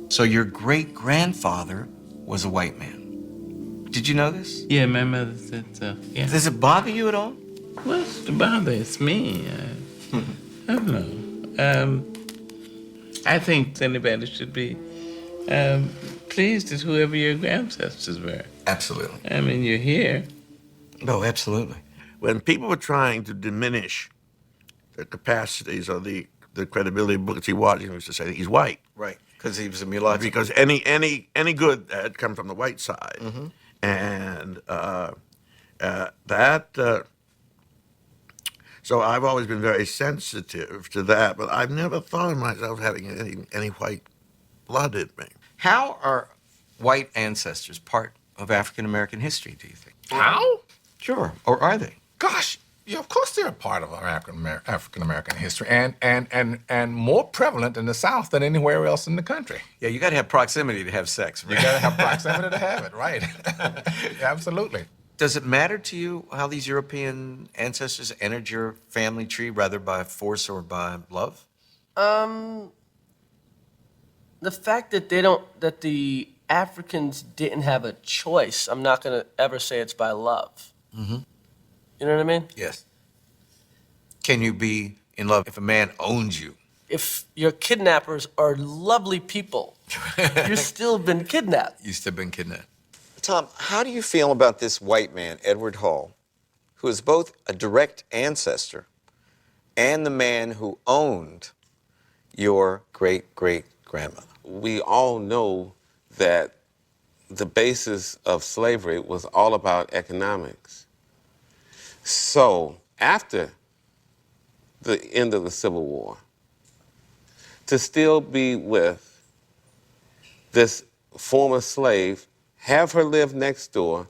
So your great-grandfather was a white man. Did you know this? Yeah, my mother said so. Yeah. Does it bother you at all? What's the bother? It's me. I don't know. I think anybody should be pleased as whoever your ancestors were. Absolutely. I mean, you're here. Oh, absolutely. When people were trying to diminish the capacities or the credibility of Booker T. Washington, used to say he's white. Right, because he was a mulatto. Because any good had come from the white side. Mm-hmm. And so I've always been very sensitive to that, but I've never thought of myself having any white blood in me. How are white ancestors part of African American history, do you think? How? Sure. Or are they? Gosh, yeah, of course they're a part of our African American history, and more prevalent in the South than anywhere else in the country. Yeah, you got to have proximity to have sex, You right? got to have proximity to have it, right? Absolutely. Does it matter to you how these European ancestors entered your family tree, rather by force or by love? The fact that that the Africans didn't have a choice, I'm not gonna ever say it's by love. Mm-hmm. You know what I mean? Yes. Can you be in love if a man owns you? If your kidnappers are lovely people, you've still been kidnapped. You've still been kidnapped. Tom, how do you feel about this white man, Edward Hall, who is both a direct ancestor and the man who owned your great-great-grandmother? We all know that the basis of slavery was all about economics. So, after the end of the Civil War, to still be with this former slave, have her live next door,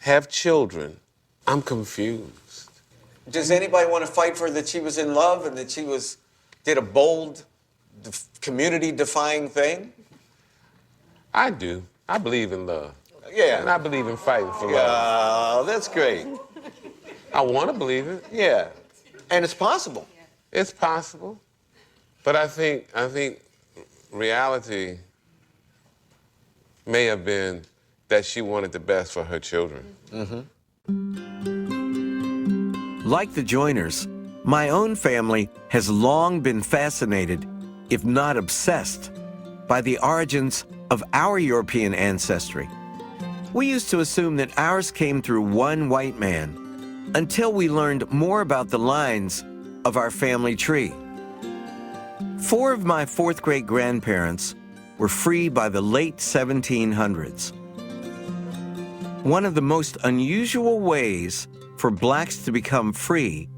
have children, I'm confused. Does anybody want to fight for that she was in love and that she did a bold, community-defying thing? I do. I believe in love. Yeah. And I believe in fighting for love. Oh, that's great. I want to believe it. Yeah. And it's possible. It's possible. But I think reality may have been that she wanted the best for her children. Like the Joiners, my own family has long been fascinated, if not obsessed, by the origins of our European ancestry. We used to assume that ours came through one white man until we learned more about the lines of our family tree. 4 of my fourth great-grandparents were free by the late 1700s. One of the most unusual ways for blacks to become free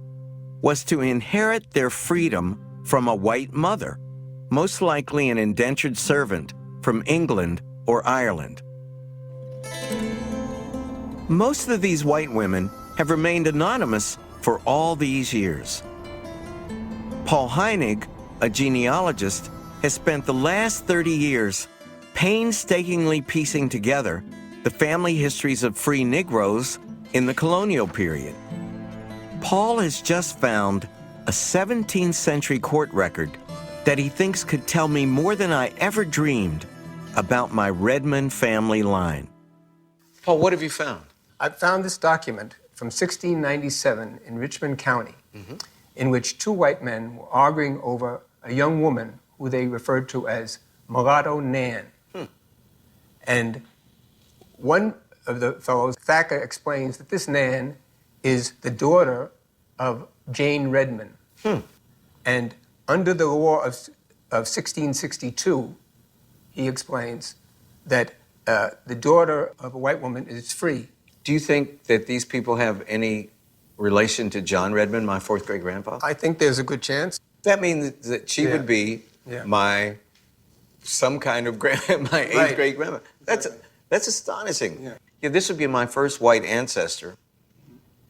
was to inherit their freedom from a white mother, most likely an indentured servant from England or Ireland. Most of these white women have remained anonymous for all these years. Paul Heinig, a genealogist, has spent the last 30 years painstakingly piecing together the family histories of free Negroes in the colonial period. Paul has just found a 17th century court record that he thinks could tell me more than I ever dreamed about my Redmond family line. Paul, what have you found? I found this document from 1697 in Richmond County, in which 2 white men were arguing over a young woman who they referred to as Mulatto Nan. And one of the fellows, Thacker, explains that this Nan is the daughter of Jane Redmond. And under the law of 1662, he explains that the daughter of a white woman is free. Do you think that these people have any relation to John Redmond, my fourth great-grandfather? I think there's a good chance. That means that she would be my some kind of my eighth great-grandmother. That's astonishing. Yeah, this would be my first white ancestor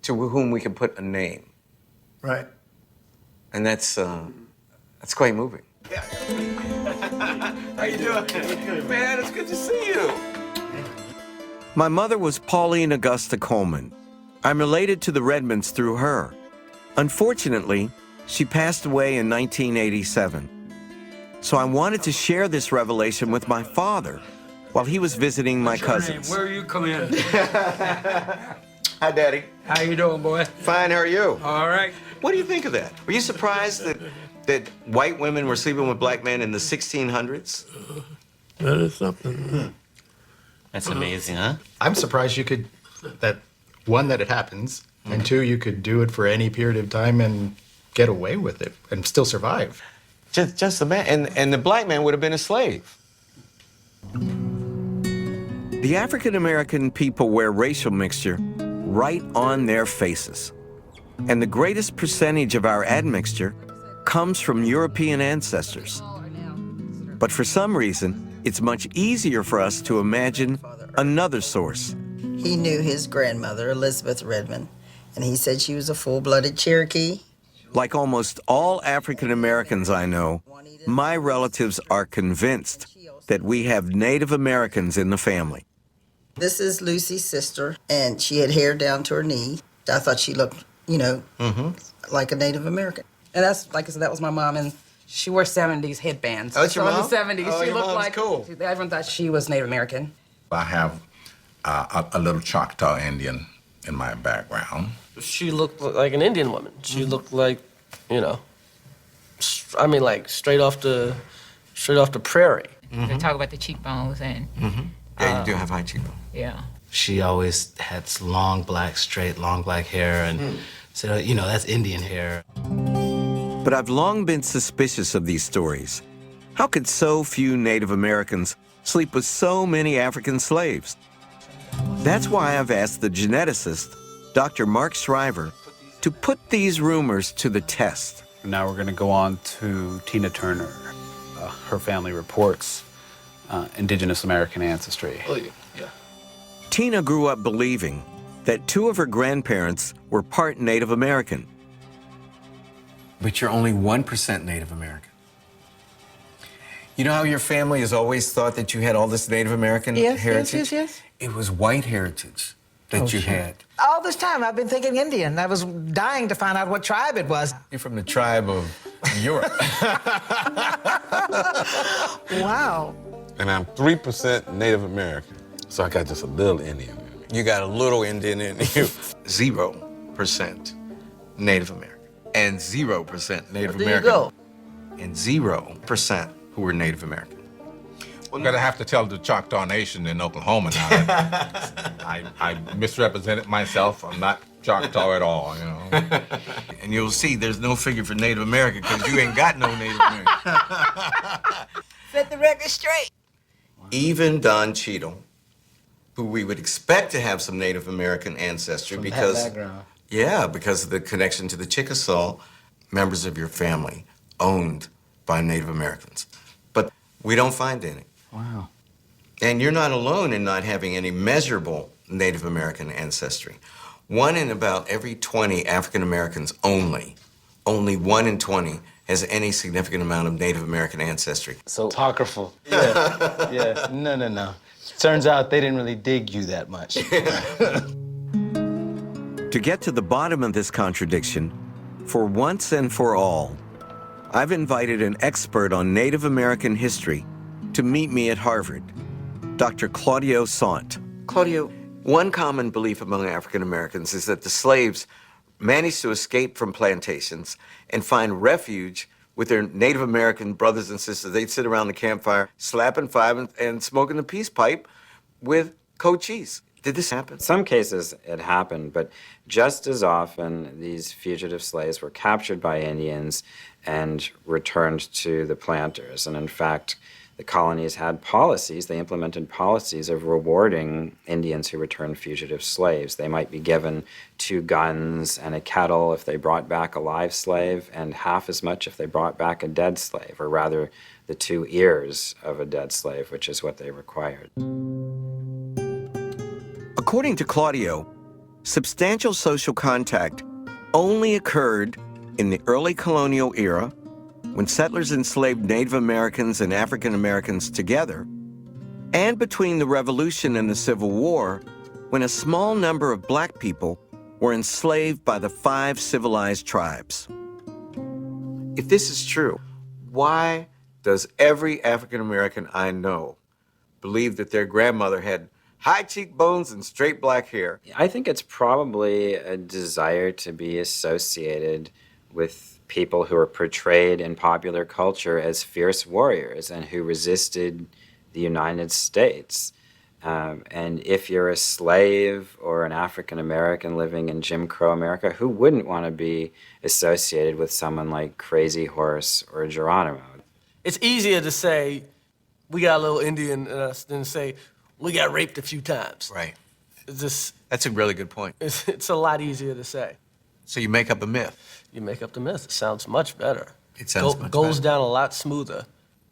to whom we can put a name. Right. And that's quite moving. How you doing? Man, it's good to see you. My mother was Pauline Augusta Coleman. I'm related to the Redmonds through her. Unfortunately, she passed away in 1987. So I wanted to share this revelation with my father while he was visiting my cousins. Where you come in? Hi, Daddy. How you doing, boy? Fine, how are you? All right. What do you think of that? Were you surprised that white women were sleeping with black men in the 1600s? That is something. That's amazing, huh? I'm surprised you could, that it happens, and two, you could do it for any period of time and get away with it and still survive. Just the man, and the black man would have been a slave. The African American people wear racial mixture right on their faces. And the greatest percentage of our admixture comes from European ancestors. But for some reason, it's much easier for us to imagine another source. He knew his grandmother, Elizabeth Redmond, and he said she was a full-blooded Cherokee. Like almost all African Americans I know, my relatives are convinced that we have Native Americans in the family. This is Lucy's sister, and she had hair down to her knee. I thought she looked, like a Native American. And that's, like I said, that was my mom, and she wore 70s headbands. Oh, that's your so mom? in the 70s, Oh, she your looked mom's like, cool. Everyone thought she was Native American. I have a little Choctaw Indian in my background. She looked like an Indian woman. She looked like, like straight off the prairie. They talk about the cheekbones and Yeah, you do have high cheekbones. yeah. She always had long black hair, and so, that's Indian hair. But I've long been suspicious of these stories. How could so few Native Americans sleep with so many African slaves? That's why I've asked the geneticist, Dr. Mark Shriver, to put these rumors to the test. Now we're going to go on to Tina Turner. Her family reports indigenous American ancestry. Oh, yeah. Tina grew up believing that two of her grandparents were part Native American. But you're only 1% Native American. You know how your family has always thought that you had all this Native American heritage? Yes. It was white heritage that you had. All this time, I've been thinking Indian. I was dying to find out what tribe it was. You're from the tribe of Europe. Wow. And I'm 3% Native American. So I got just a little Indian. You got a little Indian in you. 0% Native American. And 0% Native There you American. go. And 0% who were Native American. I'm gonna have to tell the Choctaw Nation in Oklahoma now that I misrepresented myself. I'm not Choctaw at all, And you'll see there's no figure for Native American because you ain't got no Native American. Set the record straight. Even Don Cheadle, who we would expect to have some Native American ancestry because of the connection to the Chickasaw, members of your family owned by Native Americans. But we don't find any. Wow. And you're not alone in not having any measurable Native American ancestry. 1 in about every 20 African Americans only 1 in 20 has any significant amount of Native American ancestry. So apocryphal. Yeah. No. Turns out they didn't really dig you that much. To get to the bottom of this contradiction, for once and for all, I've invited an expert on Native American history to meet me at Harvard, Dr. Claudio Sant. Claudio, one common belief among African Americans is that the slaves managed to escape from plantations and find refuge with their Native American brothers and sisters. They'd sit around the campfire, slapping five and smoking the peace pipe with Cochise. Did this happen? In some cases it happened, but just as often these fugitive slaves were captured by Indians and returned to the planters. And in fact, the colonies had policies, they implemented policies of rewarding Indians who returned fugitive slaves. They might be given 2 guns and a kettle if they brought back a live slave, and half as much if they brought back a dead slave, or rather the 2 ears of a dead slave, which is what they required. According to Claudio, substantial social contact only occurred in the early colonial era, when settlers enslaved Native Americans and African Americans together, and between the Revolution and the Civil War, when a small number of black people were enslaved by the 5 civilized tribes. If this is true, why does every African American I know believe that their grandmother had high cheekbones and straight black hair? I think it's probably a desire to be associated with people who are portrayed in popular culture as fierce warriors and who resisted the United States. And if you're a slave or an African American living in Jim Crow America, who wouldn't want to be associated with someone like Crazy Horse or Geronimo? It's easier to say we got a little Indian in us than to say we got raped a few times. Right. That's a really good point. It's a lot easier to say. So you make up a myth. You make up the myth. It sounds much better. It sounds much goes better. down a lot smoother.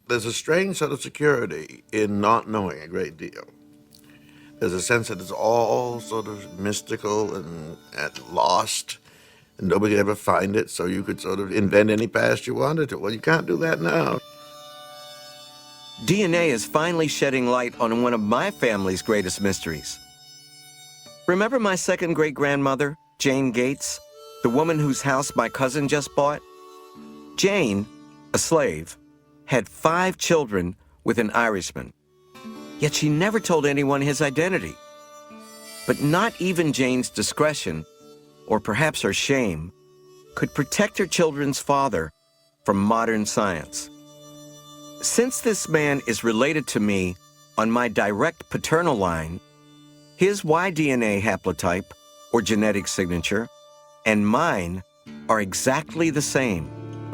There's a strange sort of security in not knowing a great deal. There's a sense that it's all sort of mystical and lost, and nobody could ever find it, so you could sort of invent any past you wanted to. Well, you can't do that now. DNA is finally shedding light on one of my family's greatest mysteries. Remember my second great-grandmother, Jane Gates, the woman whose house my cousin just bought? Jane, a slave, had 5 children with an Irishman. Yet she never told anyone his identity. But not even Jane's discretion, or perhaps her shame, could protect her children's father from modern science. Since this man is related to me on my direct paternal line, his Y-DNA haplotype, or genetic signature, and mine are exactly the same.